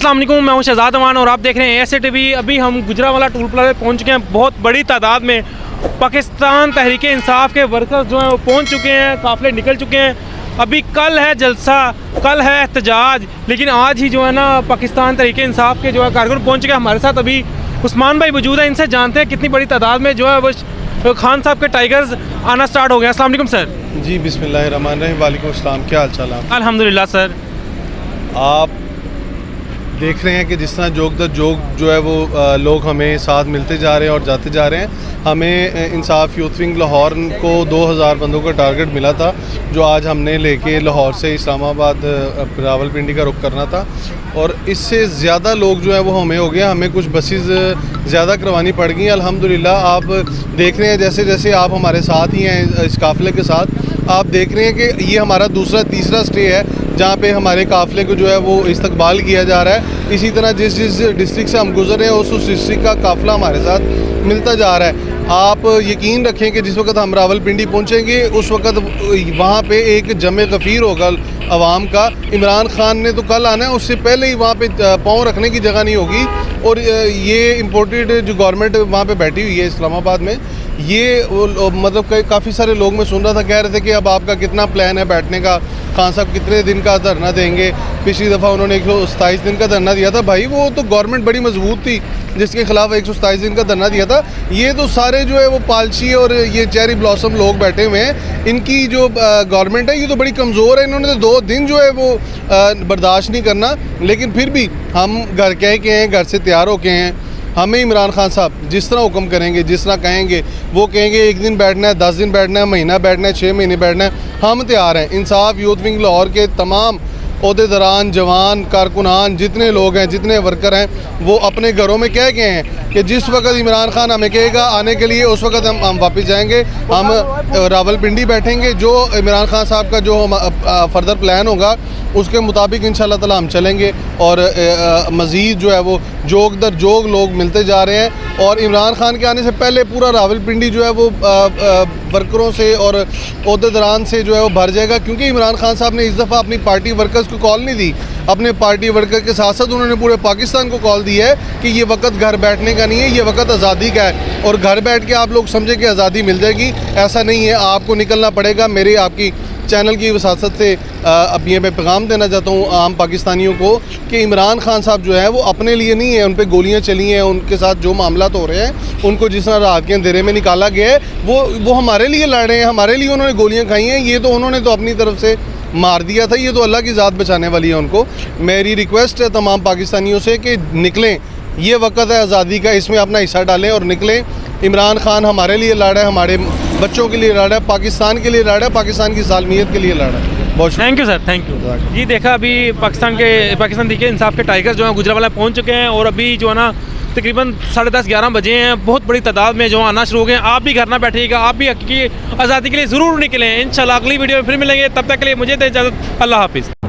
अस्सलाम वालेकुम, मैं हूं शहजाद अमान और आप देख रहे हैं ASA-TV। अभी हम गुजरावाला टोल प्लाजा पहुंच चुके हैं। बहुत बड़ी तादाद में पाकिस्तान तहरीक इंसाफ के वर्कर्स जो हैं वो पहुंच चुके हैं, काफ़िले निकल चुके हैं। अभी कल है जलसा, कल है एहतजाज, लेकिन आज ही जो है ना पाकिस्तान तहरीक इंसाफ के जो है कारकुन पहुँच चुके हैं। हमारे साथ अभी उस्मान भाई मौजूद है, इनसे जानते हैं कितनी बड़ी तादाद में जो है वो खान साहब के टाइगर्स आना स्टार्ट हो गए। अस्सलाम वालेकुम सर। जी बिस्मिल्लाहिर्रहमानिर्रहीम। वालेकुम अस्सलाम। क्या हाल चाल है? अल्हम्दुलिल्लाह सर। आप देख रहे हैं कि जिस तरह जोग दर जोग जो है वो लोग हमें साथ मिलते जा रहे हैं और जाते जा रहे हैं। हमें इंसाफ यूथ विंग लाहौर को 2000 बंदों का टारगेट मिला था, जो आज हमने लेके लाहौर से इस्लामाबाद रावलपिंडी का रुख करना था, और इससे ज़्यादा लोग जो है वो हमें हो गया। हमें कुछ बसेस ज़्यादा करवानी पड़ गई। अल्हम्दुलिल्लाह आप देख रहे हैं जैसे जैसे आप हमारे साथ ही हैं इस काफ़िले के साथ, आप देख रहे हैं कि ये हमारा दूसरा तीसरा स्टे है जहाँ पे हमारे काफ़िले को जो है वो इस्तकबाल किया जा रहा है। इसी तरह जिस जिस डिस्ट्रिक्ट से हम गुजर रहे हैं उस डिस्ट्रिक्ट का काफ़िला हमारे साथ मिलता जा रहा है। आप यकीन रखें कि जिस वक्त हम रावलपिंडी पहुँचेंगे उस वक्त वहाँ पे एक जमे गफ़ीर होगा आवाम का। इमरान खान ने तो कल आना है, उससे पहले ही वहाँ पे पाँव रखने की जगह नहीं होगी। और ये इम्पोर्टेड जो गवर्नमेंट वहाँ पे बैठी हुई है इस्लामाबाद में, ये मतलब काफ़ी सारे लोग मैं सुन रहा था, कह रहे थे कि अब आपका कितना प्लान है बैठने का, खान साहब कितने दिन का धरना देंगे। पिछली दफ़ा उन्होंने 127 दिन का धरना दिया था। भाई वो तो गवर्नमेंट बड़ी मजबूत थी जिसके खिलाफ 127 दिन का धरना दिया था। ये तो सारे जो है वो पालची और ये चेरी ब्लॉसम लोग बैठे हुए हैं। इनकी जो गवर्नमेंट है ये तो बड़ी कमज़ोर है। इन्होंने तो 2 दिन जो है वो बर्दाश्त नहीं करना। लेकिन फिर भी हम घर कह के हैं, घर से तैयार होके हैं। हमें इमरान खान साहब जिस तरह हुक्म करेंगे, जिस तरह कहेंगे, वो कहेंगे 1 दिन बैठना है, 10 दिन बैठना है, महीना बैठना है, 6 महीने बैठना है, हम तैयार हैं। इंसाफ यूथ विंग लाहौर के तमाम ओहदेदारान, जवान, कारकुनान, जितने लोग हैं, जितने वर्कर हैं, वो अपने घरों में कह गए हैं कि जिस वक्त इमरान खान हमें कहेगा आने के लिए उस वक्त हम वापस जाएंगे। हम रावलपिंडी बैठेंगे। जो इमरान खान साहब का जो फर्दर प्लान होगा उसके मुताबिक इंशाल्लाह ताला हम चलेंगे। और मज़ीद जो है वो जोग दर जोग लोग मिलते जा रहे हैं। और इमरान खान के आने से पहले पूरा रावलपिंडी जो है वो वर्करों से और ओहदेदारान से जो है वो भर जाएगा, क्योंकि इमरान खान साहब ने इस दफ़ा अपनी पार्टी वर्कर्स को कॉल नहीं दी। अपने पार्टी वर्कर के साथ साथ उन्होंने पूरे पाकिस्तान को कॉल दी है कि ये वक्त घर बैठने का नहीं है, ये वक्त आज़ादी का है। और घर बैठ के आप लोग समझे कि आज़ादी मिल जाएगी, ऐसा नहीं है। आपको निकलना पड़ेगा। मेरी आपकी चैनल की वसासत से अब ये मैं पैगाम देना चाहता हूँ आम पाकिस्तानियों को कि इमरान खान साहब जो है वो अपने लिए नहीं है। उन पे गोलियाँ चली हैं, उनके साथ जो मामला हो रहे हैं, उनको जिस तरह रात के अंधेरे में निकाला गया है, वो हमारे लिए लड़ रहे हैं, हमारे लिए उन्होंने गोलियाँ खाई हैं। ये तो उन्होंने तो अपनी तरफ से मार दिया था। ये तो अल्लाह की ज़ात बचाने वाली है उनको। मेरी रिक्वेस्ट है तमाम पाकिस्तानियों से कि निकलें, ये वक्त है आज़ादी का, इसमें अपना हिस्सा डालें और निकलें। इमरान खान हमारे लिए लड़ रहा है, हमारे बच्चों के लिए लड़ रहा है, पाकिस्तान के लिए लड़ रहा है, पाकिस्तान की सालमियत के लिए लड़ रहा है। बहुत thank you sir, thank you ji. देखा अभी पाकिस्तान तहरीक इंसाफ के टाइगर्स जो है गुजरावाला पहुंच चुके हैं और अभी जो है ना तकरीबन 10:30-11 बजे हैं। बहुत बड़ी तादाद में जो आना शुरू हो गए हैं। आप भी घर ना बैठिएगा, आप भी हकीकी आज़ादी के लिए ज़रूर निकलें। इंशाल्लाह अगली वीडियो में फिर मिलेंगे। तब तक के लिए मुझे दे इजाज़त। अल्लाह हाफिज़।